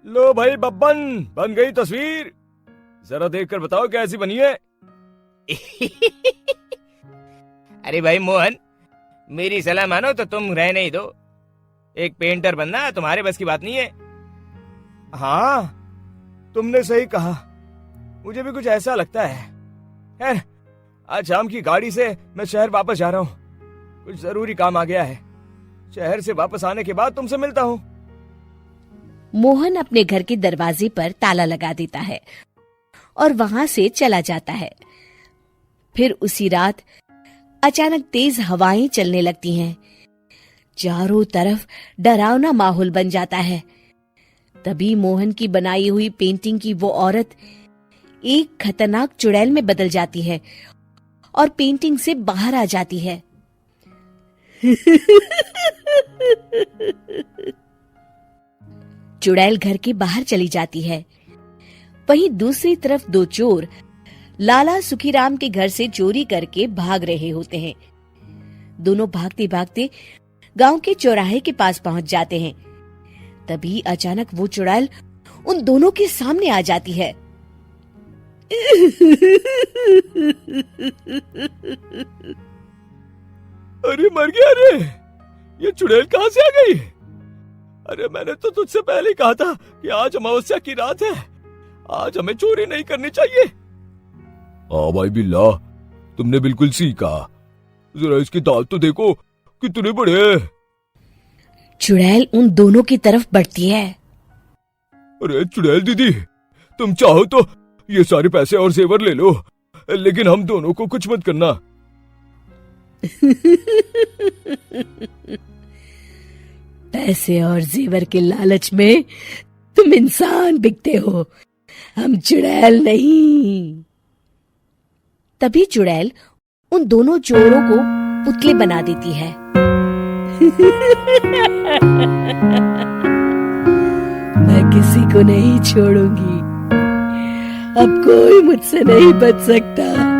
लो भाई बब्बन, बन गई तस्वीर। जरा देखकर बताओ कैसी बनी है। अरे भाई मोहन, मेरी सलाह मानो तो तुम रहने ही दो। एक पेंटर बनना तुम्हारे बस की बात नहीं है। हाँ, तुमने सही कहा, मुझे भी कुछ ऐसा लगता है। खैर, आज शाम की गाड़ी से मैं शहर वापस जा रहा हूँ। कुछ जरूरी काम आ गया है। शहर से वापस आने के बाद तुमसे मिलता हूँ। मोहन अपने घर के दरवाजे पर ताला लगा देता है और वहां से चला जाता है। फिर उसी रात अचानक तेज हवाएं चलने लगती हैं। चारों तरफ डरावना माहौल बन जाता है। तभी मोहन की बनाई हुई पेंटिंग की वो औरत एक खतरनाक चुड़ैल में बदल जाती है और पेंटिंग से बाहर आ जाती है। चुड़ैल घर के बाहर चली जाती है। वहीं दूसरी तरफ दो चोर लाला सुखीराम के घर से चोरी करके भाग रहे होते हैं। दोनों भागते भागते गांव के चौराहे के पास पहुंच जाते हैं। तभी अचानक वो चुड़ैल उन दोनों के सामने आ जाती है। अरे मर गया रे, ये चुड़ैल कहाँ से आ गई? अरे मैंने तो तुझसे पहले ही कहा था कि आज अमावस्या की रात है, आज हमें चोरी नहीं करनी चाहिए। हाँ भाई बिल्ला, तुमने बिल्कुल सही कहा। जरा इसके दांत तो देखो कितने बड़े हैं। चुड़ैल उन दोनों की तरफ बढ़ती है। अरे चुड़ैल दीदी, तुम चाहो तो ये सारे पैसे और जेवर ले लो, लेकिन हम दोनों को कुछ मत करना। पैसे और जेवर के लालच में तुम इंसान बिकते हो, हम चुड़ैल नहीं। तभी चुड़ैल उन दोनों चोरों को पुतले बना देती है। मैं किसी को नहीं छोड़ूंगी, अब कोई मुझसे नहीं बच सकता।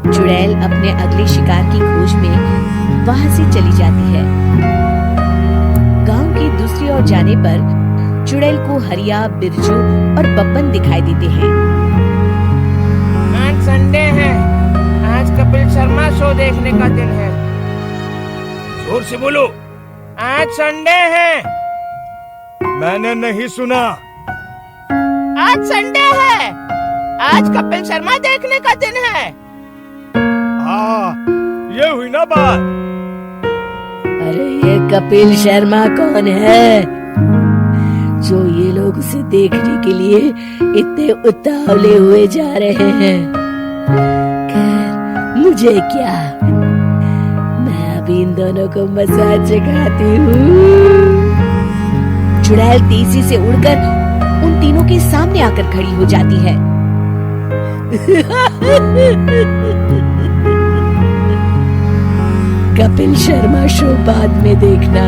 चुड़ैल अपने अगले शिकार की खोज में वहां से चली जाती है। गांव की दूसरी ओर जाने पर चुड़ैल को हरिया, बिरजू और बब्बन दिखाई देते हैं। आज संडे है, आज कपिल शर्मा शो देखने का दिन है। जोर से बोलो, आज संडे है। मैंने नहीं सुना। आज संडे है, आज कपिल शर्मा देखने का दिन है। हाँ, ये हुई ना बात। अरे ये कपिल शर्मा कौन है जो ये लोग उसे देखने के लिए इतने उतावले हुए जा रहे हैं? खैर मुझे क्या, मैं अभी इन दोनों को मसाज सिखाती हूँ। चुड़ैल तेजी से उड़कर उन तीनों के सामने आकर खड़ी हो जाती है। कपिल शर्मा शो बाद में देखना,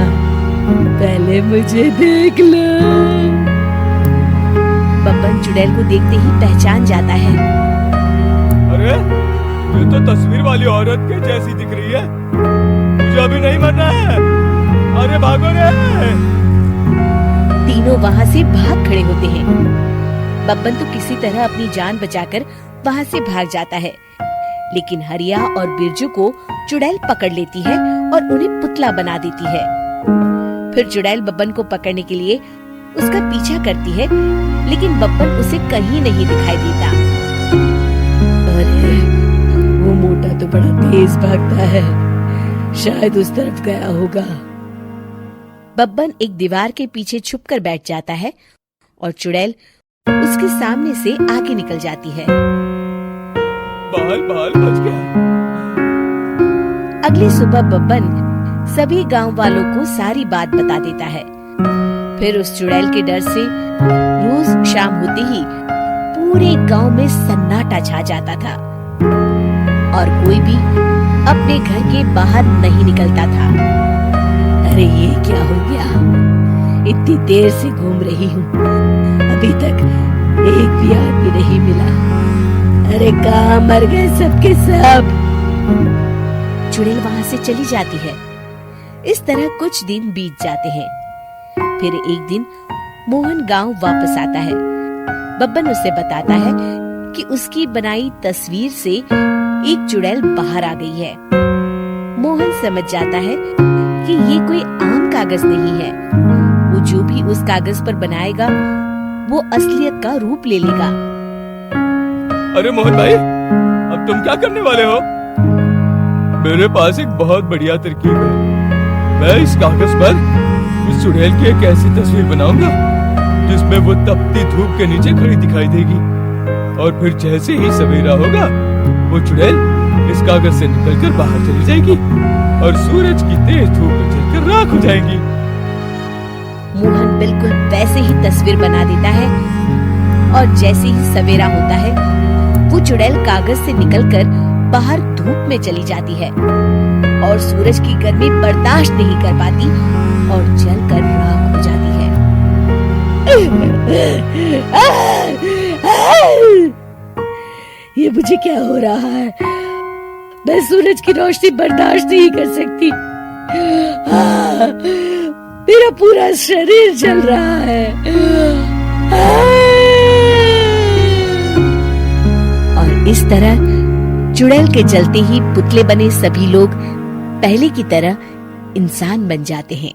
पहले मुझे देख लो। बब्बन चुड़ैल को देखते ही पहचान जाता है। अरे ये तो तस्वीर वाली औरत के जैसी दिख रही है। मुझे अभी नहीं मरना है। अरे भागो रे। तीनों वहां से भाग खड़े होते हैं। बब्बन तो किसी तरह अपनी जान बचाकर वहां से भाग जाता है, लेकिन हरिया और बिरजू को चुड़ैल पकड़ लेती है और उन्हें पुतला बना देती है। फिर चुड़ैल बब्बन को पकड़ने के लिए उसका पीछा करती है, लेकिन बब्बन उसे कहीं नहीं दिखाई देता। अरे वो मोटा तो बड़ा तेज भागता है, शायद उस तरफ गया होगा। बब्बन एक दीवार के पीछे छुपकर बैठ जाता है और चुड़ैल उसके सामने से आगे निकल जाती है। बाल बाल बच गया। अगली सुबह बब्बन सभी गांव वालों को सारी बात बता देता है। फिर उस चुड़ैल के डर से रोज शाम होते ही पूरे गांव में सन्नाटा छा जाता था और कोई भी अपने घर के बाहर नहीं निकलता था। अरे ये क्या हो गया, इतनी देर से घूम रही हूँ, अभी तक एक भी आदमी नहीं मिला। अरे कहाँ मर गए सबके सब। चुड़ैल वहां से चली जाती है इस तरह कुछ दिन बीत जाते हैं। फिर एक दिन मोहन गांव वापस आता है। बब्बन उसे बताता है कि उसकी बनाई तस्वीर से एक चुड़ैल बाहर आ गई है। मोहन समझ जाता है कि ये कोई आम कागज नहीं है। वो जो भी उस कागज पर बनाएगा वो असलियत का रूप ले लेगा। अरे मोहन भाई, अब तुम क्या करने वाले हो? मेरे पास एक बहुत बढ़िया तरकीब है। मैं इस कागज पर उस चुड़ैल की एक ऐसी तस्वीर बनाऊंगा जिसमें वो तपती धूप के नीचे खड़ी दिखाई देगी, और फिर जैसे ही सवेरा होगा वो चुड़ैल इस कागज से निकलकर बाहर चली जाएगी और सूरज की तेज धूप में जलकर राख हो जाएगी। मोहन बिल्कुल वैसे ही तस्वीर बना देता है और जैसे ही सवेरा होता है वो चुड़ैल कागज से निकलकर बाहर धूप में चली जाती है और सूरज की गर्मी बर्दाश्त नहीं कर पाती और जलकर राख हो जाती है। ये मुझे क्या हो रहा है? मैं सूरज की रोशनी बर्दाश्त नहीं कर सकती। मेरा पूरा शरीर जल रहा है। और इस तरह चुड़ैल के जलते ही पुतले बने सभी लोग पहले की तरह इंसान बन जाते हैं।